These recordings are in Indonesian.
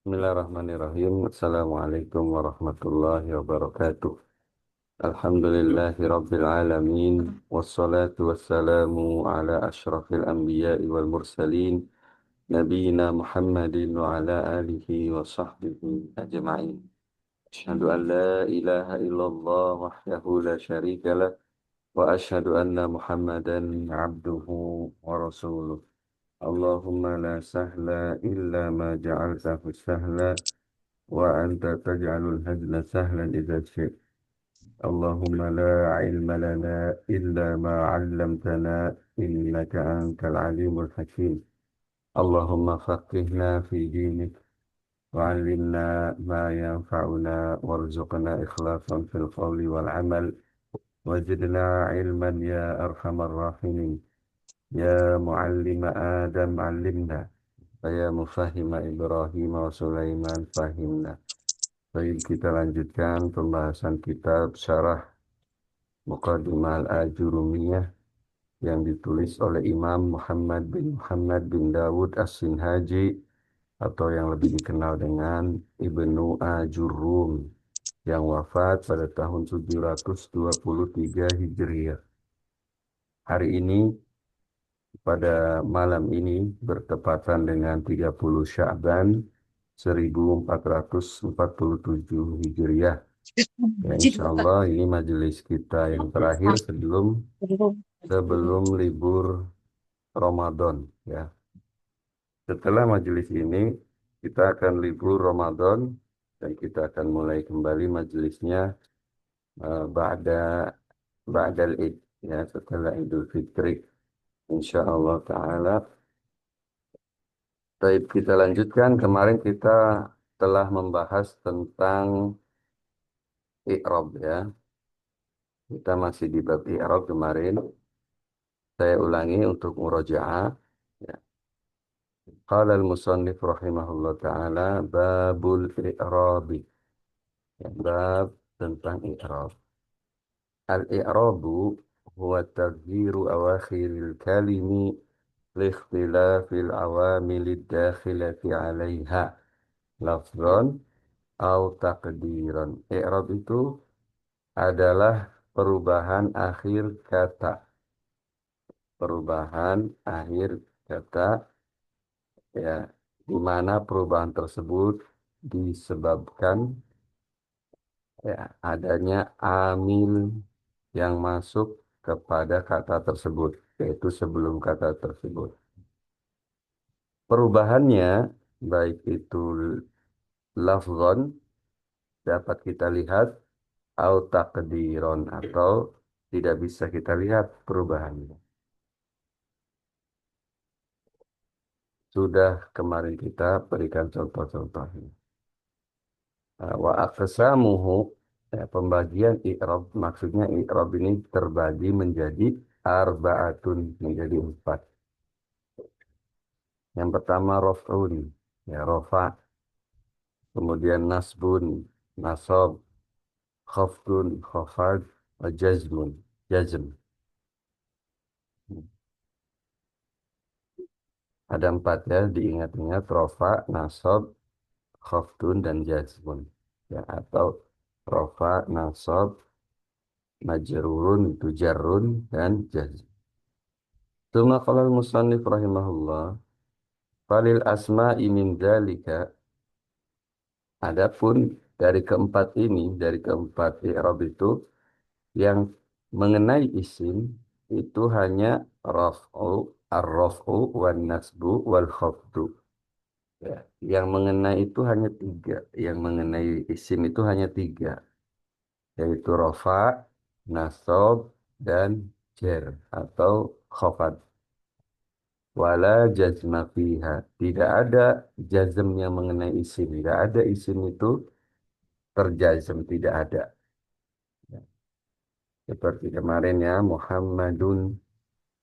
Bismillahirrahmanirrahim. Assalamualaikum warahmatullahi wabarakatuh. Alhamdulillahi rabbil alamin. Wassalatu wassalamu ala ashrafil anbiya'i wal mursalin. Nabiina Muhammadin wa ala alihi wa sahbihi ajma'in. Asyhadu an la ilaha illallah wahdahu la syarika lah. Wa asyhadu anna Muhammadan abduhu wa rasuluh. Allahumma la sahla illa ma ja'altahu sahla. وأنت تجعل الهزل سهلا إذا شئت اللهم لا علم لنا إلا ما علمتنا إنك أنت العليم الحكيم اللهم فقهنا في دينك وعلمنا ما ينفعنا وارزقنا إخلاصا في القول والعمل وزدنا علما يا أرحم الراحمين يا معلم آدم علمنا ويا مفهم إبراهيم وسليمان فهمنا. Baik, kita lanjutkan pembahasan kitab Syarah Muqaddimah Al-Ajurumiyah yang ditulis oleh Imam Muhammad bin Dawud As-Sinhaji atau yang lebih dikenal dengan Ibnu Ajurum yang wafat pada tahun 723 Hijriah. Hari ini, pada malam ini bertepatan dengan 30 Sya'ban 1447 Hijriah. Ya, insya Allah ini majelis kita yang terakhir sebelum libur Ramadan. Ya, setelah majelis ini kita akan libur Ramadan dan kita akan mulai kembali majelisnya ba'da ba'dal Id, ya, setelah Idul Fitri. Insya Allah Taala. Baik, kita lanjutkan. Kemarin kita telah membahas tentang i'rab, ya. Kita masih di bab i'rab kemarin. Saya ulangi untuk murojaah. Ya. Qala al-musannif rahimahullah ta'ala babul i'rabi. Ya, bab tentang i'rab. Al-i'rabu huwa taghyiru awakhiril kalimi liikhtilafil awamilid dakhilati 'alaiha lafzan au taqdiran. I'rab itu adalah perubahan akhir kata. Perubahan akhir kata, ya, di mana perubahan tersebut disebabkan, ya, adanya amil yang masuk kepada kata tersebut, yaitu sebelum kata tersebut. Perubahannya, baik itu lafzon, dapat kita lihat, atau takdiron, atau tidak bisa kita lihat perubahannya. Sudah kemarin kita berikan contoh-contohnya. Wa aqsamuhu, ya, pembagian i'rab, maksudnya i'rab ini terbagi menjadi arba'atun, menjadi 4. Yang pertama raf'un, ya, rafa. Kemudian nasbun, nasab. Khafdun, khafad. Jazmun, jazm. Ada 4, ya, diingat-ingat: rafa, nasab, khafdun, dan jazmun, ya, atau rafa, nasab, majrurun, itu jarrun, dan jazm. Tsumma qala al-musannif rahimahullah, falil asma'i min dzalika, adapun dari keempat ini, dari keempat i'rab itu, yang mengenai isim itu hanya raf'u, ar-raf'u, wan nasbu, wal khafdu. Ya, yang mengenai itu hanya 3, yang mengenai isim itu hanya 3, yaitu rafa, nasab, dan jar atau khafad. Wala jazma fiha. Tidak ada jazm yang mengenai isim. Tidak ada isim itu terjazm. Tidak ada. Ya. Seperti kemarin, ya, Muhammadun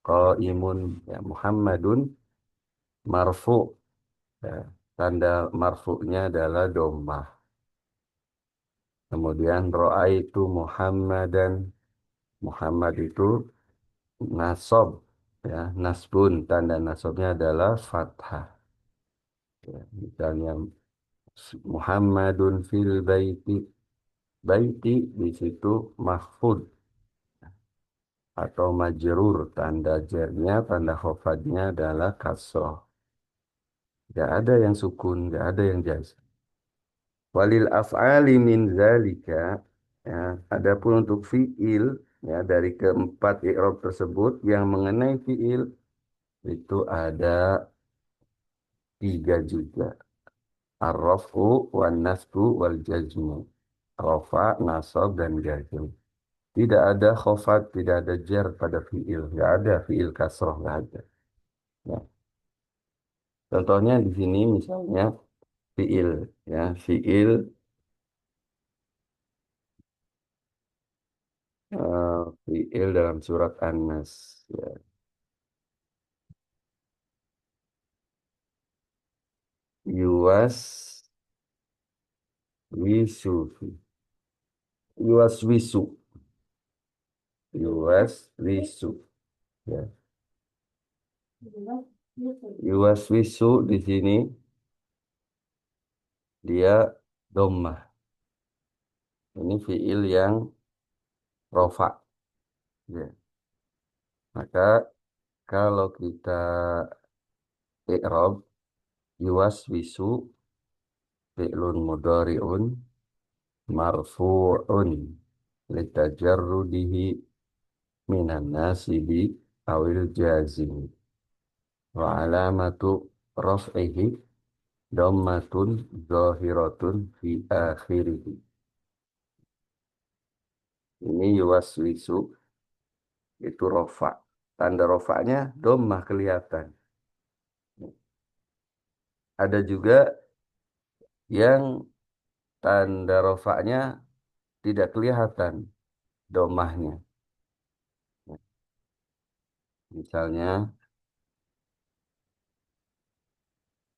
qaimun. Ya, Muhammadun marfu. Ya. Tanda marfu'nya adalah dhammah. Kemudian ra'aitu Muhammadan. Muhammad itu nasab. Ya, nasbun. Tanda nasabnya adalah fathah. Ya, misalnya Muhammadun fil baiti. Baiti di situ mahfud atau majrur. Tanda jernya, tanda khofadnya adalah kasroh. Gak ada yang sukun, gak ada yang jazm. Walil af'ali min zalika, ya, adapun untuk fiil, ya, dari keempat i'rab tersebut yang mengenai fiil itu ada tiga juga. Ar-raf'u wan nasbu wal jazmu. Rafa, nasab, dan jazm. Tidak ada khofat, tidak ada jar pada fiil. Nggak ada fiil kasroh, nggak ada. Ya. Contohnya di sini misalnya fiil, ya, fiil, fiil dalam surat An-Nas. Ya. Yuwas wisu, yuwas wisu, yuwas wisu. Ya. Yuwas wisu di sini dia dhammah. Ini fiil yang rofa. Ya. Maka kalau kita i'rab yuwas wisu fi'lun mudhari'un marfu'un litajarrudihi minan nasibi awil jazim wa alamatu raf'ihi dhammatun zahiratun fi akhirih. Ini yuwaswisu itu rofa. Tanda rofanya dhammah kelihatan. Ada juga yang tanda rofanya tidak kelihatan dhammahnya. Misalnya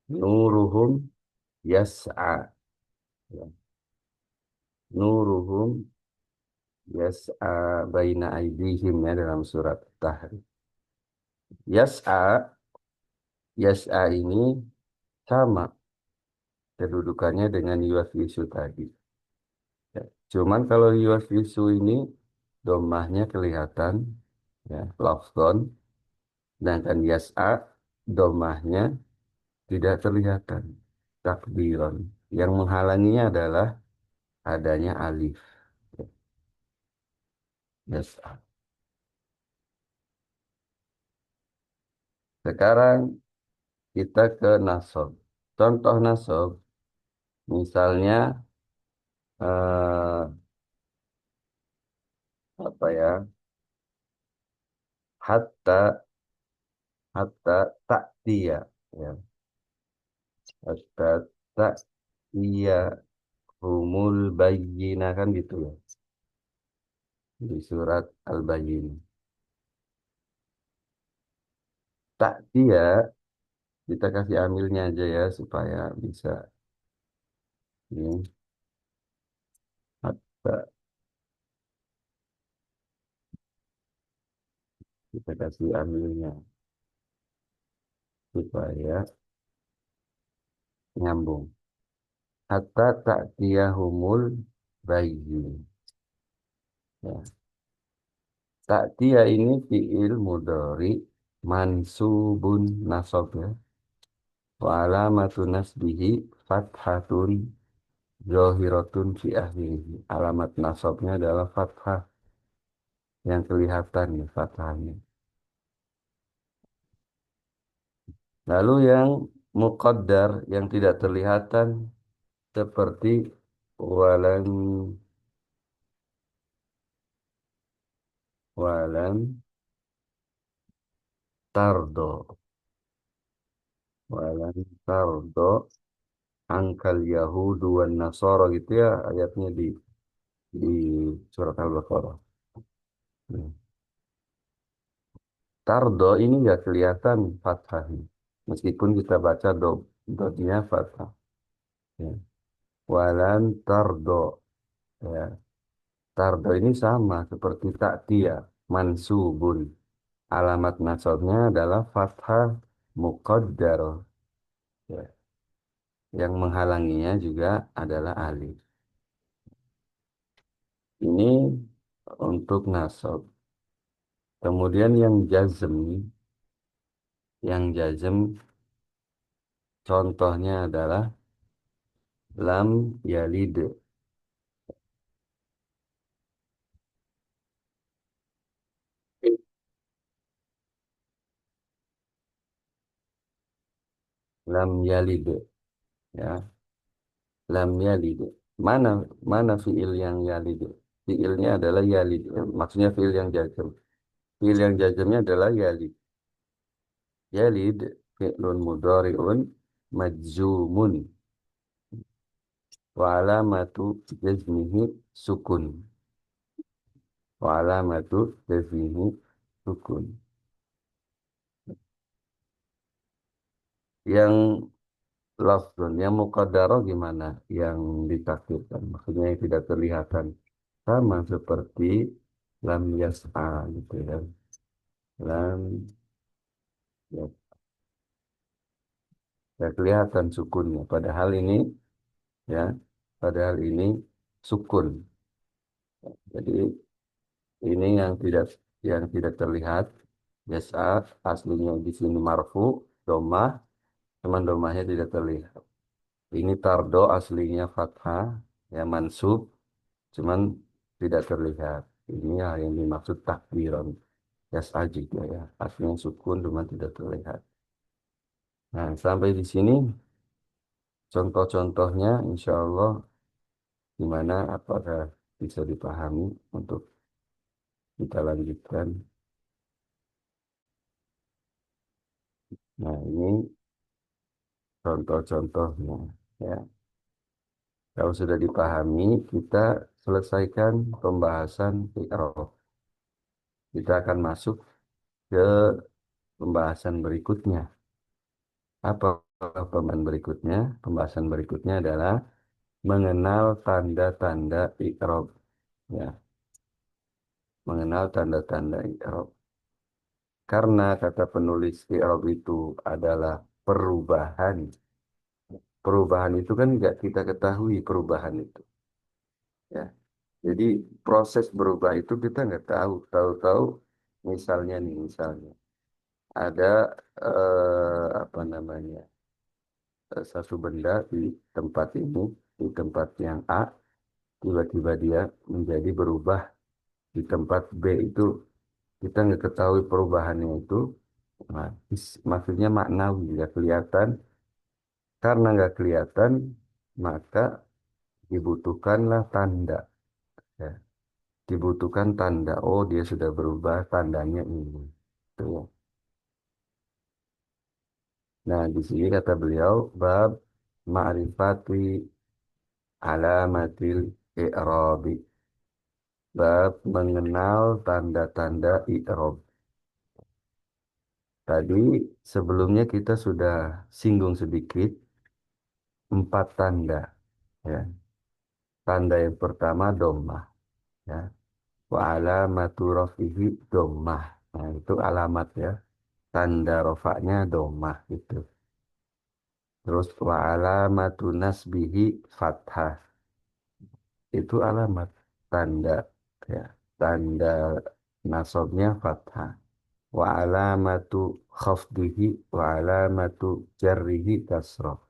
nuruhum yas'a. Ya. Nuruhum yas'a baina aidihim, ya, dalam surat Tahrim. Yas'a, yas'a ini sama kedudukannya dengan yuwaswisu tadi. Ya. Cuman kalau yuwaswisu ini domahnya kelihatan, ya, lafzon, sedangkan yas'a domahnya tidak kelihatan, takbiron. Yang menghalanginya adalah adanya alif. Ya. Yas'a. Sekarang kita ke nasab. Contoh nasab, misalnya eh, apa ya? Hatta, hatta ta'tiya, ya. Hatta ta'tiya humul bayyinah, kan gitu ya. Di surat Al-Bayyinah. Ta'tiya kita kasih amilnya aja ya supaya bisa ini. Hatta kita kasih amilnya supaya nyambung. Hatta ta'tiyahumul bayyin. Ya. Ta'tiya ini fi'il mudhari mansubun nasab, ya. Wa alamatu nasbihi fathatun zahiratun fi akhirih. Alamat nasabnya adalah fathah yang kelihatan, ya, fathahnya. Lalu yang muqaddar yang tidak terlihatan seperti walan, walan tardo, walan tardo angkal yahudu wan nasara, gitu ya ayatnya di surat Al-Baqarah. Hmm. Tardo ini nggak kelihatan fathahnya. Meskipun kita baca dotnya fathah. Ya. Walan tardo. Ya. Tardo ini sama seperti taktia. Mansubun. Alamat nasabnya adalah fathah muqaddar. Ya. Yang menghalanginya juga adalah alif. Ini untuk nasab. Kemudian yang jazm contohnya adalah lam yalid. Lam yalid, ya. Lam yalid. Mana mana fiil yang yalid? Fiilnya adalah yalid. Maksudnya fiil yang jazm. Fiil yang jazmnya adalah yalid. Yalid fi'lun mudhari'un majzumun wa alamatu jazmihi sukun. Wa alamatu jazmihi sukun. Yang lafzun, yang muqaddarah gimana? Yang ditakdirkan. Maksudnya yang tidak terlihatan. Sama seperti lam yas'a gitu ya. Lam ya, tidak kelihatan sukunnya. Ya, padahal ini sukun. Jadi ini yang tidak terlihat. Yas'a aslinya di sini marfu, domah, cuman domahnya tidak terlihat. Ini tardo aslinya fathah, ya mansub, cuman tidak terlihat. Ini yang dimaksud takbiran. Yas'a juga ya. Aslinya sukun, cuman tidak terlihat. Nah, sampai di sini contoh-contohnya insya Allah gimana apakah bisa dipahami untuk kita lanjutkan. Nah, ini contoh-contohnya ya. Kalau sudah dipahami, kita selesaikan pembahasan i'rab. Kita akan masuk ke pembahasan berikutnya. Apa pembahasan berikutnya? Pembahasan berikutnya adalah mengenal tanda-tanda i'rab. Ya, mengenal tanda-tanda i'rab. Karena kata penulis i'rab itu adalah perubahan. Perubahan itu kan nggak kita ketahui perubahan itu. Ya, jadi proses berubah itu kita nggak tahu. Tahu-tahu misalnya ada apa namanya satu benda di tempat ini, di tempat yang A, tiba-tiba dia menjadi berubah di tempat B itu kita nggak ketahui perubahannya itu. Nah, maksudnya maknawi nggak kelihatan. Karena nggak kelihatan, maka dibutuhkanlah tanda. Ya. Dibutuhkan tanda. Oh, dia sudah berubah, tandanya ini. Tuh, ya. Nah, di sini kata beliau, bab ma'rifati alamatil i'rabi. Bab mengenal tanda-tanda i'rab. Tadi sebelumnya kita sudah singgung sedikit empat tanda. Ya. Tanda yang pertama dhammah. Ya. Wa alamatu rafihi dhammah. Nah, itu alamat ya. Tanda rofaknya dhammah gitu. Terus wa alamatu nasbihi fathah. Itu alamat tanda ya. Tanda nasabnya fathah. Wa alamatu khafdihi wa alamatu jarrihi kasroh.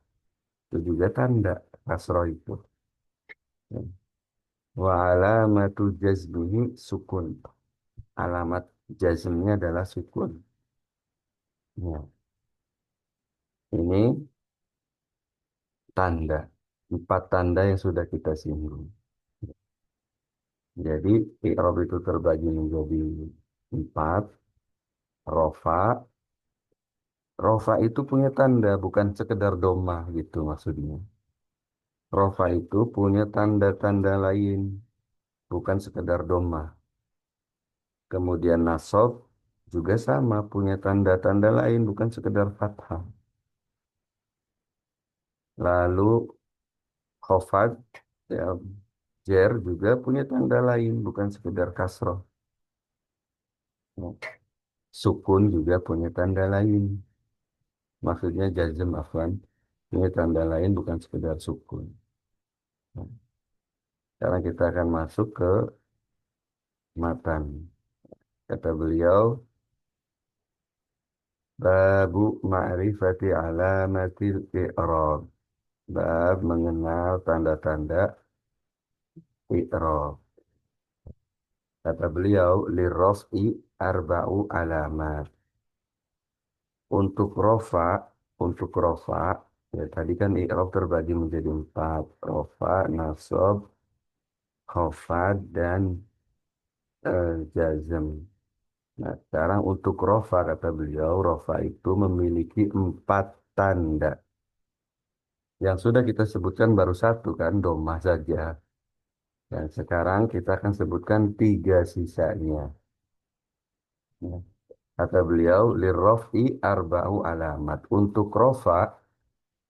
Itu juga tanda kasroh itu. Ya. Wa alamatu jazmihi sukun. Alamat jazmnya adalah sukun. Ya. Ini tanda. Empat tanda yang sudah kita singgung. Jadi i'rab itu terbagi menjadi empat. Rofa. Rofa itu punya tanda, bukan sekedar domah gitu maksudnya. Rofa itu punya tanda-tanda lain, bukan sekedar domah. Kemudian nasab juga sama, punya tanda-tanda lain, bukan sekedar fathah. Lalu khofat, ya, jer juga punya tanda lain, bukan sekedar kasroh. Ya. Sukun juga punya tanda lain, maksudnya jazm afwan. Ini tanda lain bukan sekedar sukun. Nah, sekarang kita akan masuk ke matan. Kata beliau, Babu ma'rifati alamatil i'rab. Bab mengenal tanda-tanda i'rab. Kata beliau, lirraf'i arba'u alamat. Untuk rofa, untuk rofa, ya tadi kan i'rab terbagi menjadi empat. Rofa, nasab, khafad, dan jazm. Nah, sekarang untuk rofa, kata beliau, rofa itu memiliki empat tanda. Yang sudah kita sebutkan baru satu kan, domah saja. Dan sekarang kita akan sebutkan tiga sisanya. Ya. Kata beliau, lirraf'i arba'u alamat. Untuk rofa,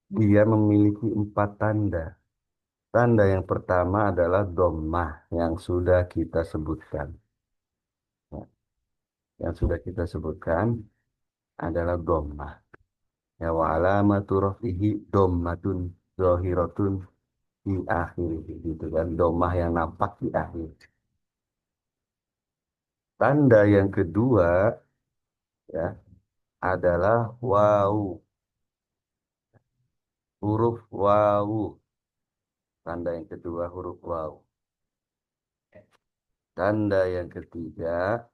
dia memiliki empat tanda. Tanda yang pertama adalah domah yang sudah kita sebutkan. Ya, yang sudah kita sebutkan adalah domah. Ya, wa alamatu raf'ihi dommatun zahiratun di akhir gitu kan. Domah yang nampak di akhir. Tanda yang kedua ya adalah wawu, huruf wawu. Tanda yang kedua huruf wawu. Tanda yang ketiga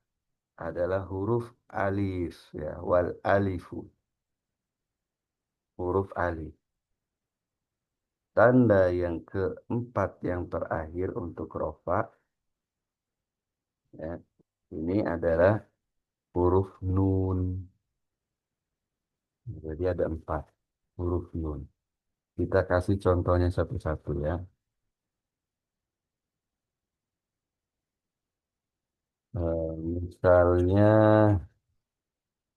adalah huruf alif ya, wal alifu, huruf alif. Tanda yang keempat yang terakhir untuk rofa ya, ini adalah huruf nun. Jadi ada empat huruf nun. Kita kasih contohnya satu-satu ya. Misalnya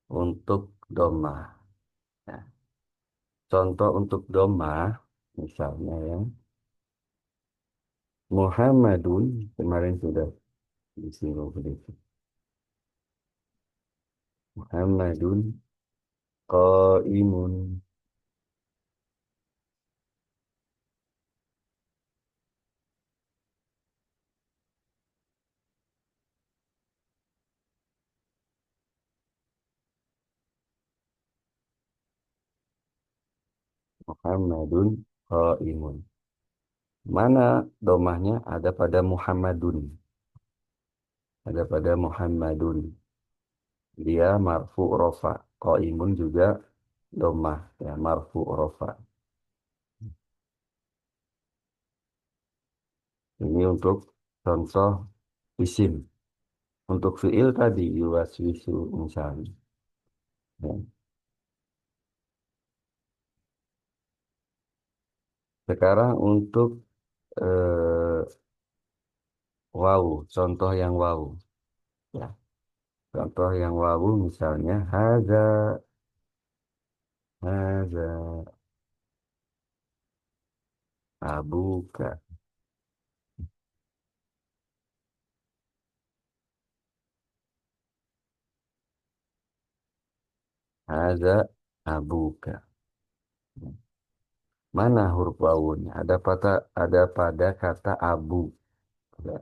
untuk doma. Nah, contoh untuk doma, misalnya ya, Muhammadun, kemarin sudah disinggung begitu. Muhammadun qaimun. Muhammadun qaimun. Mana domahnya? Ada pada Muhammadun. Ada pada Muhammadun. Dia marfu rofa. Qaimun juga domah. Ya, marfu rofa. Ini untuk contoh isim. Untuk fiil tadi yuwaswisu misalnya. Ya. Sekarang untuk eh, wawu, contoh yang wawu. Ya. Contoh yang wawu misalnya haza abuka, haza abuka. Mana huruf wawunya? Ada pada kata abu. Ya.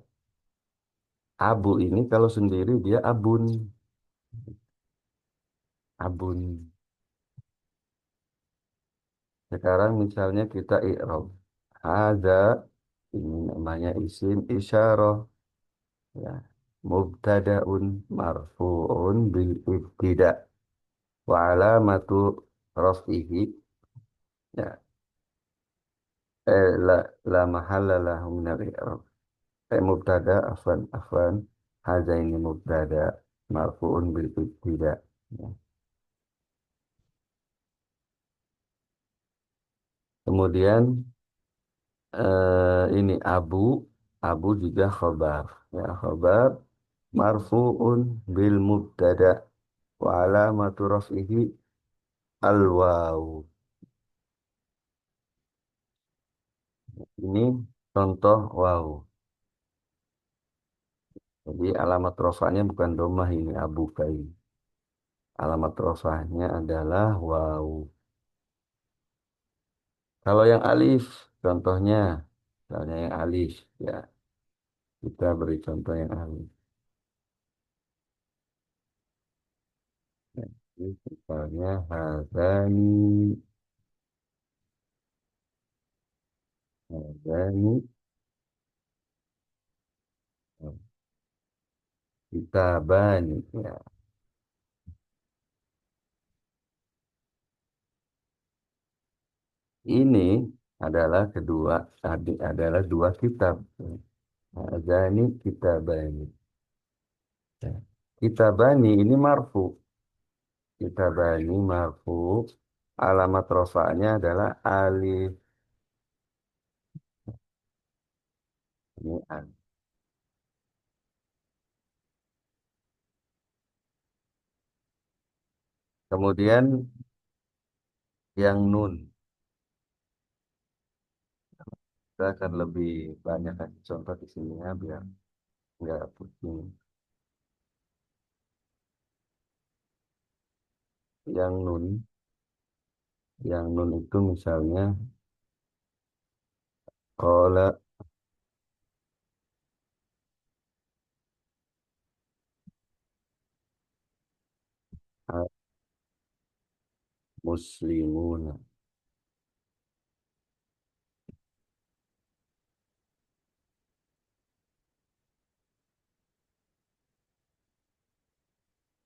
Abu ini kalau sendiri dia abun, abun. Sekarang misalnya kita i'rab. Haza ini namanya isim isyarah. Ya. Mubtada'un marfu'un bil ibtida' wa alamatu raf'ihi ya la mahalla lahu min al-i'rab. Mubtada afwan hadza ini mubtada marfu'un bil ibtida' ya. Kemudian ini abu juga khabar ya, khabar marfu'un bil mubtada wa alamatu raf'ihi al waw. Ini contoh waw. Jadi alamat rofanya bukan domah ini abu ini. Alamat rofanya adalah waw. Kalau yang alif, contohnya, misalnya yang alif, ya kita beri contoh yang alif. Ya, misalnya hadani, kitabani. Ya. Ini adalah adalah dua kitab. Hadani kitabani. Ya. Kitabani ini marfu. Kitabani marfu. Alamat rofanya adalah alif. Ini alif. Kemudian yang nun. Kita akan lebih banyak kasih contoh di sini ya biar nggak pusing. Yang nun, yang nun itu misalnya qala muslimuna.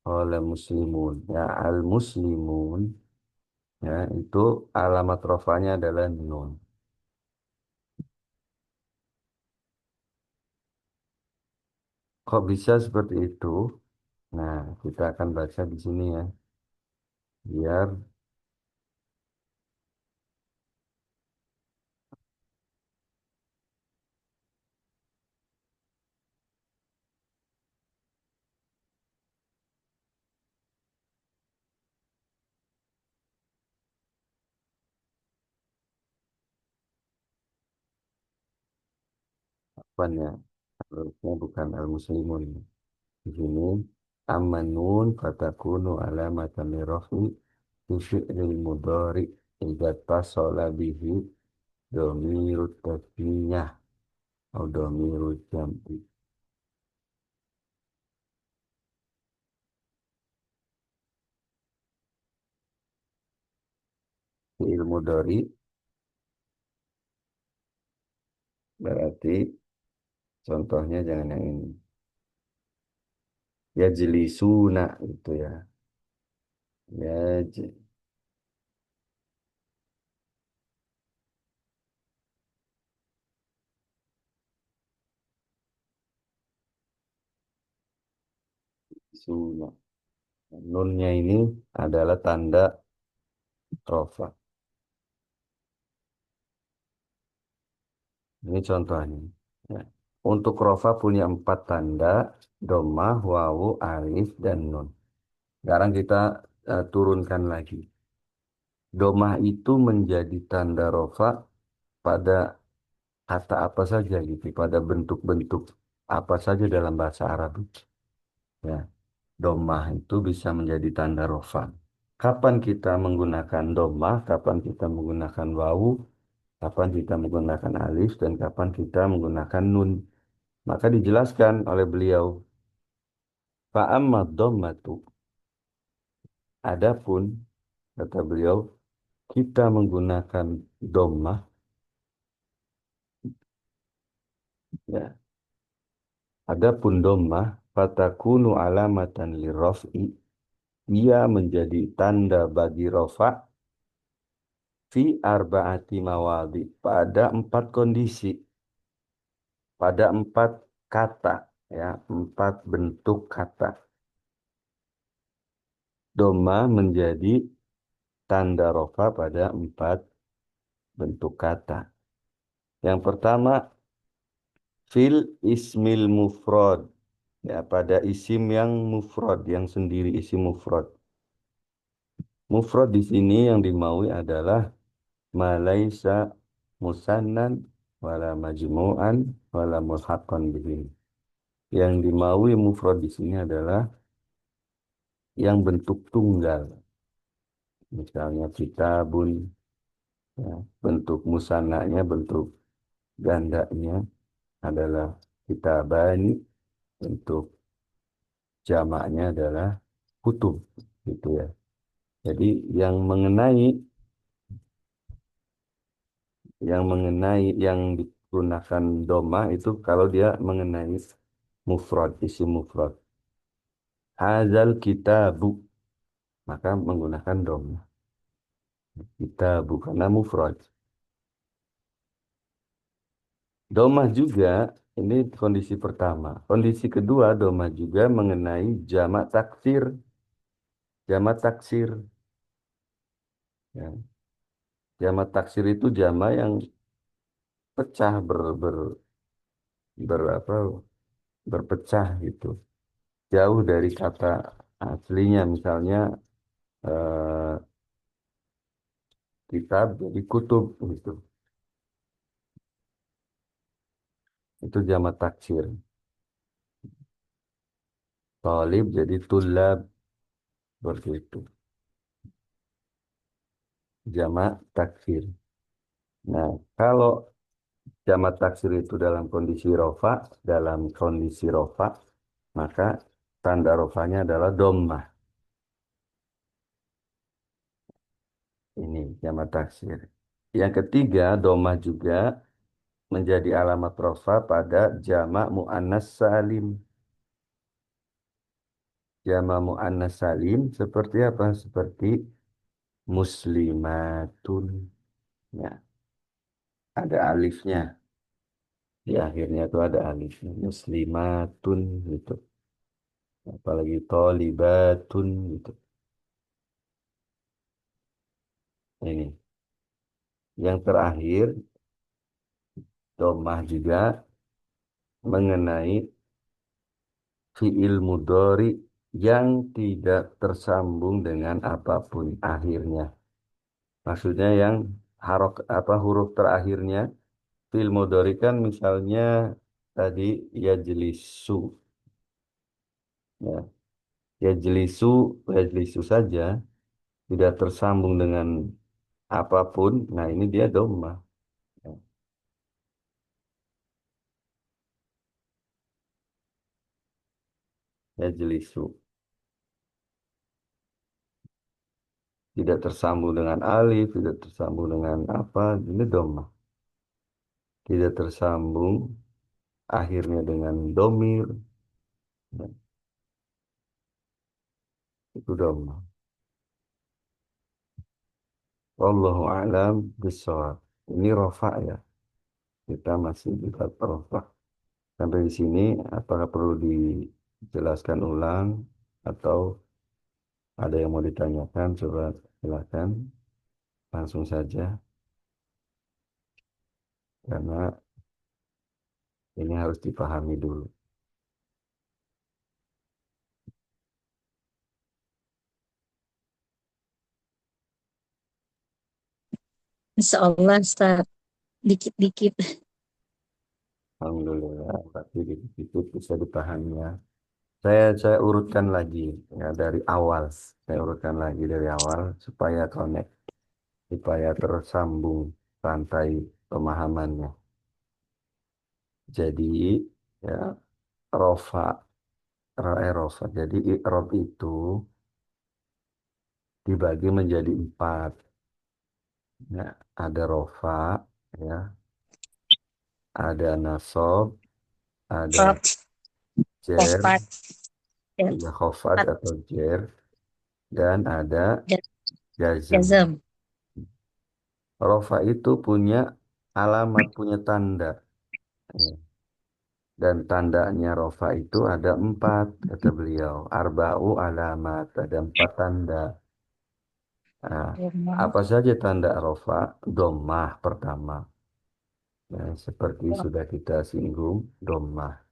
Qala muslimun. Ya al muslimun ya itu alamat rofanya adalah nun. Kok bisa seperti itu? Nah, kita akan baca di sini ya, biar apa ya? Harusnya bukan al muslimun. Di sini amanun fatakunu alamatan lirofi fi fi'lil mudhari idza tasala bihi dhamirut tasniyah atau dhamirut jam'i. Fi'il mudhari berarti contohnya jangan yang ini. Ya jelisuna itu ya. Ya jelisuna. Nunnya ini adalah tanda rofa. Ini contohnya. Ya. Untuk rofa punya empat tanda, domah, wawu, alif, dan nun. Sekarang kita turunkan lagi. Domah itu menjadi tanda rofa pada kata apa saja gitu, pada bentuk-bentuk apa saja dalam bahasa Arab. Ya, domah itu bisa menjadi tanda rofa. Kapan kita menggunakan domah, kapan kita menggunakan wawu, kapan kita menggunakan alif, dan kapan kita menggunakan nun. Maka dijelaskan oleh beliau, fa'amma dhammatu. Adapun, kata beliau, kita menggunakan dhammah, ya. Adapun dhammah, fatakunu alamatan lirraf'i. Ia menjadi tanda bagi rofa fi arba'ati mawadi. Pada empat kondisi. Pada empat kata. Ya, empat bentuk kata. Doma menjadi tanda rofa pada empat bentuk kata. Yang pertama, fil ismil mufrad. Ya, pada isim yang mufrad, yang sendiri isim mufrad. Mufrad di sini yang dimaui adalah malaisa musannan wala majmu'an wala mulhaqan bihi. Yang dimaui mufrad di sini adalah yang bentuk tunggal. Misalnya kitabun, Ya, bentuk musananya, bentuk gandanya adalah kitabani, bentuk jamaknya adalah kutub, gitu ya. Jadi yang mengenai yang digunakan doma itu kalau dia mengenai mufrad, isim mufrad. Hazal kitabu, maka menggunakan doma. Kitabu karena mufrad. Domah juga, ini kondisi pertama. Kondisi kedua, domah juga mengenai jamak taksir. Jamak taksir. Ya. Jamak taksir itu jamak yang pecah, apa, berpecah gitu. Jauh dari kata aslinya. Misalnya eh, kitab jadi kutub gitu. Itu jamak taksir. Talib jadi tulab, seperti itu. Jamak taksir. Nah, kalau jamak taksir itu dalam kondisi rofa, maka tanda rofanya adalah dommah. Ini jamak taksir. Yang ketiga, dommah juga menjadi alamat rofa pada jamak muannas salim. Jamak muannas salim seperti apa? Seperti muslimatun. Ya, ada alifnya. Di akhirnya itu ada alifnya. Muslimatun gitu. Apalagi tolibatun gitu. Ini. Yang terakhir, domah juga mengenai fiil mudhari yang tidak tersambung dengan apapun akhirnya. Maksudnya yang huruf terakhirnya fiil mudhari kan misalnya tadi yajlisu, ya. Yajlisu, yajlisu saja tidak tersambung dengan apapun. Nah, ini dia domah. Ya. Yajlisu tidak tersambung dengan alif, tidak tersambung dengan apa, ini domah. Tidak tersambung akhirnya dengan domir, ya, itu domah. Wallahu a'lam bishawab. Ini rofa ya. Kita masih di bab rofa. Sampai di sini, apakah perlu dijelaskan ulang atau ada yang mau ditanyakan? Coba silakan langsung saja, karena ini harus dipahami dulu. Insya Allah, Ustaz. Dikit-dikit. Alhamdulillah, tapi itu bisa dipahami ya. Saya urutkan lagi ya dari awal. Saya urutkan lagi dari awal supaya connect, supaya tersambung rantai pemahamannya. Jadi ya rofa, rofa. Jadi i'rab itu dibagi menjadi empat. Ya, ada rofa, ya, ada nasob, ada Rot, jer, Kofat, dan ya khofat Fat, atau jer, dan ada dan jazm. Jazm. Rofa itu punya alamat, punya tanda. Ya. Dan tandanya rofa itu ada empat, kata beliau. Arba'u alamat, ada empat tanda. Nah, Rumah, apa saja tanda rofa? Dommah pertama. Ya, seperti sudah kita singgung, dommah.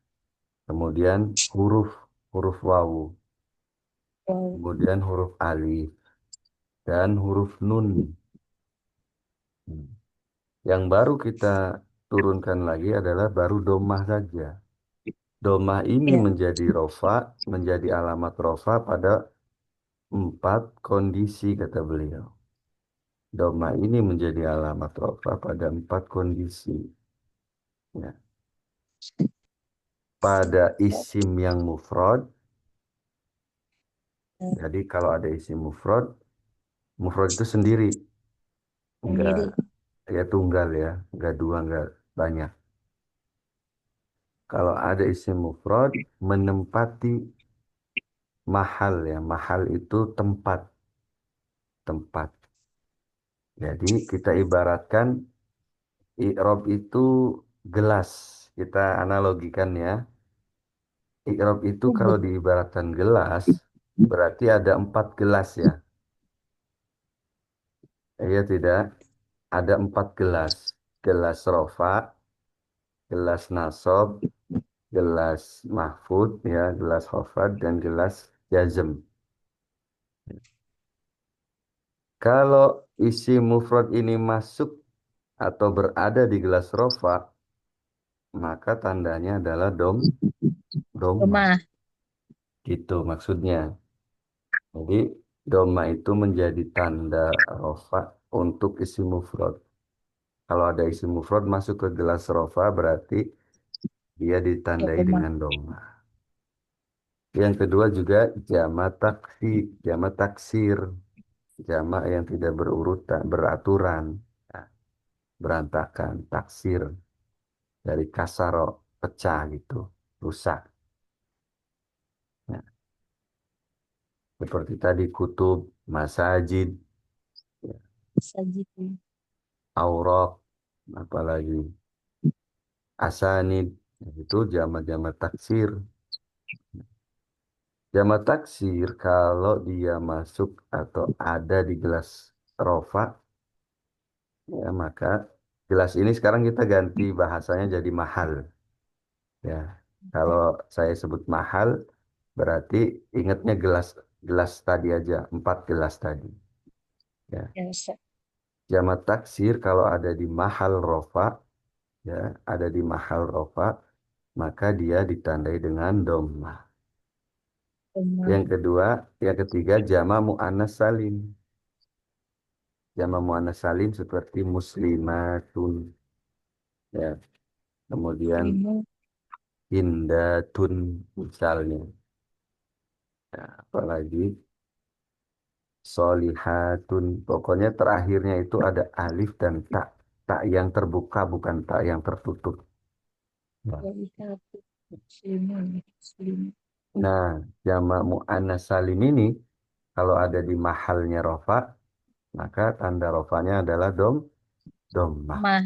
Kemudian huruf, huruf wawu. Kemudian huruf alif. Dan huruf nun. Hmm. Yang baru kita turunkan lagi adalah baru domah saja. Domah ini ya, menjadi rofa, menjadi alamat rofa pada empat kondisi, kata beliau. Doma ini menjadi alamat rofa pada empat kondisi. Ya. Pada isim yang mufrad, jadi kalau ada isim mufrad, mufrad itu sendiri, enggak sendiri. ya tunggal ya, enggak dua, enggak banyak. Kalau ada isim mufrad menempati mahal ya, mahal itu tempat, tempat. Jadi kita ibaratkan i'rab itu gelas. Kita analogikan ya. I'rab itu kalau diibaratkan gelas, berarti ada empat gelas ya. Iya tidak? Ada empat gelas. Gelas rofa, gelas nasob, gelas mahfud, ya, gelas khofad, dan gelas jazm. Kalau isi mufrad ini masuk atau berada di gelas rofa, maka tandanya adalah doma. Rumah. Gitu maksudnya. Jadi doma itu menjadi tanda rofa untuk isi mufrad. Kalau ada isi mufrad masuk ke gelas rofa berarti dia ditandai Rumah. dengan doma. Yang kedua juga jama taksir, jama yang tidak berurutan, beraturan, nah, berantakan, taksir dari kasaro, pecah gitu, rusak. Nah, seperti tadi kutub, masajid, ya, Sajitu. aurak, apalagi asanid, itu jama-jama taksir. Jama taksir kalau dia masuk atau ada di gelas rofa, ya maka gelas ini sekarang kita ganti bahasanya jadi mahal. Ya, kalau saya sebut mahal, berarti ingatnya gelas gelas tadi aja, empat gelas tadi. Ya, Ya, Ustaz. jamak taksir kalau ada di mahal rofa, ya, ada di mahal rofa, maka dia ditandai dengan domah. Rumah. Yang kedua, yang ketiga jama muannas salim. Jama muannas salim seperti muslimatun, ya. Kemudian Lima. hindatun misalnya. Ya, apalagi solihatun. Pokoknya terakhirnya itu ada alif dan tak. Tak yang terbuka bukan tak yang tertutup. Nah, Walihat. Muslimun. Muslim. nah, jamak muannas salim ini kalau ada di mahalnya rofa, maka tanda rofanya adalah domah. Rumah.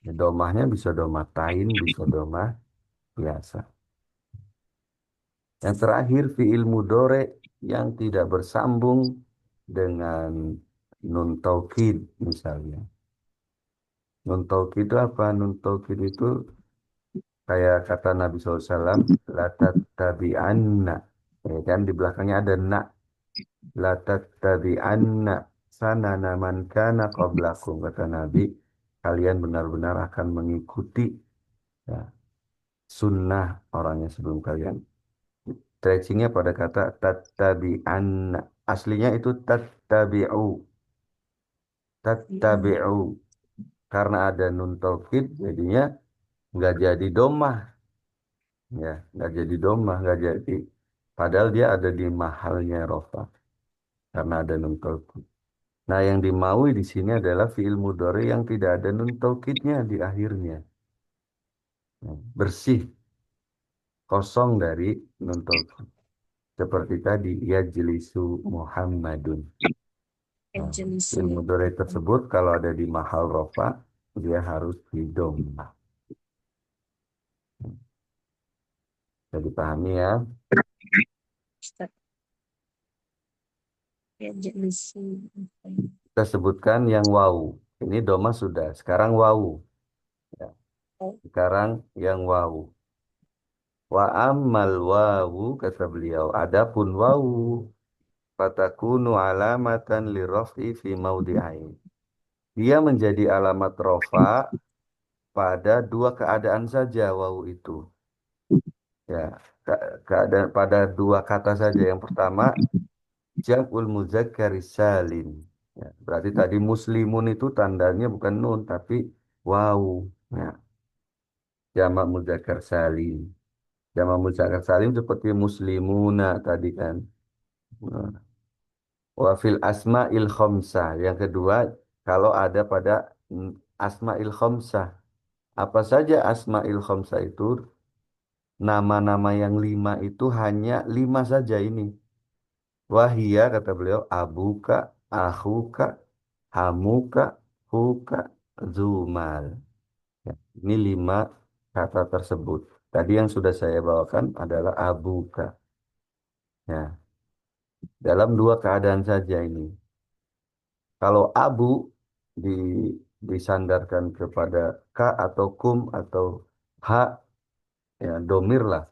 Domahnya bisa domah tain, bisa domah biasa. Yang terakhir fiil mudore yang tidak bersambung dengan nun taukid misalnya. Nun taukid itu apa? Nun taukid itu kayak kata Nabi SAW, la tattabi'anna. Ya kan di belakangnya ada na. La tattabi'anna sanana man kana qablakum. Kata Nabi, kalian benar-benar akan mengikuti ya, sunnah orangnya sebelum kalian. Stretchingnya pada kata tattabi'anna. Aslinya itu tattabi'u. Tattabi'u. Karena ada nun taukid, jadinya nggak jadi domah. Ya, nggak jadi domah, nggak jadi. Padahal dia ada di mahalnya rofa karena ada nun taukid. Nah, yang dimaui di sini adalah fiil mudhari yang tidak ada nun taukidnya di akhirnya. Ya, bersih, kosong dari nun taukid. Seperti tadi, yajlisu Muhammadun. Nah, fiil Jelisu. mudhari tersebut kalau ada di mahal rofa, dia harus di domah. Jadi pahami ya. Ustaz. Ya, jelisu. Kita sebutkan yang wawu. Ini doma sudah. Sekarang wawu. Ya, Oh, sekarang yang wawu. Wa ammal wawu kata beliau. Adapun wawu fatakunu alamatan liraf'i fi maudi'ain. Dia menjadi alamat rofa pada dua keadaan saja wawu itu. Ya, keadaan pada dua kata saja. Yang pertama jam'ul muzakkar salim. Ya, berarti tadi muslimun itu tandanya bukan nun tapi waw. Ya, jamak mudzakkar salim. Jamak mudzakkar salim seperti muslimuna tadi kan. Nah, wa fil asma'il khamsah. Yang kedua, kalau ada pada mm, asma'il khamsah. Apa saja asma'il khamsah itu? Nama-nama yang lima itu hanya lima saja ini. Wahia kata beliau, abuka, akhuka, hamuka, huka, zumal. Ya, ini lima kata tersebut. Tadi yang sudah saya bawakan adalah abuka. Ya, dalam dua keadaan saja ini. Kalau abu di, disandarkan kepada ka atau kum atau ha, ya domir lah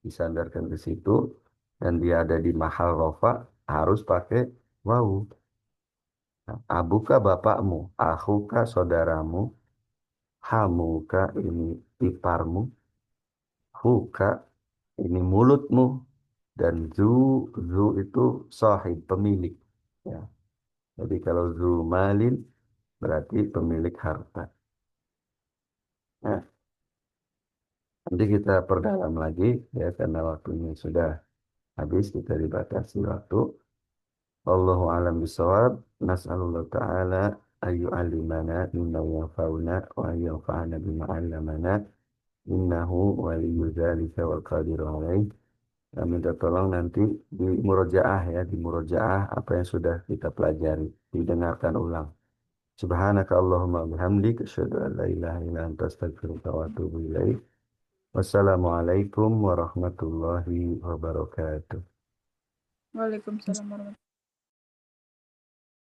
disandarkan ke situ dan dia ada di mahal rofa harus pakai wawu. Nah, abuka bapakmu, akhuka saudaramu, hamuka ini iparmu, huka ini mulutmu, dan zu itu sahib pemilik. Ya. Jadi kalau zu malin berarti pemilik harta. Nah, nanti kita perdalam lagi ya karena waktunya sudah habis kita dibatasi waktu. Wallahu alam bisawab. Nas'alullah ta'ala ayu alimana mimma yanfa'una wa yanfa'ana bima 'allamana innahu waliyyu dzalika wal qadiru alaih. Kami minta tolong nanti di murojaah ya, di murojaah apa yang sudah kita pelajari, didengarkan ulang. Subhanaka Allahumma bihamdik, asyhadu an la ilaha illa anta astaghfiruka wa atubu ilaik. Wassalamualaikum warahmatullahi wabarakatuh. Waalaikumsalam warahmatullahi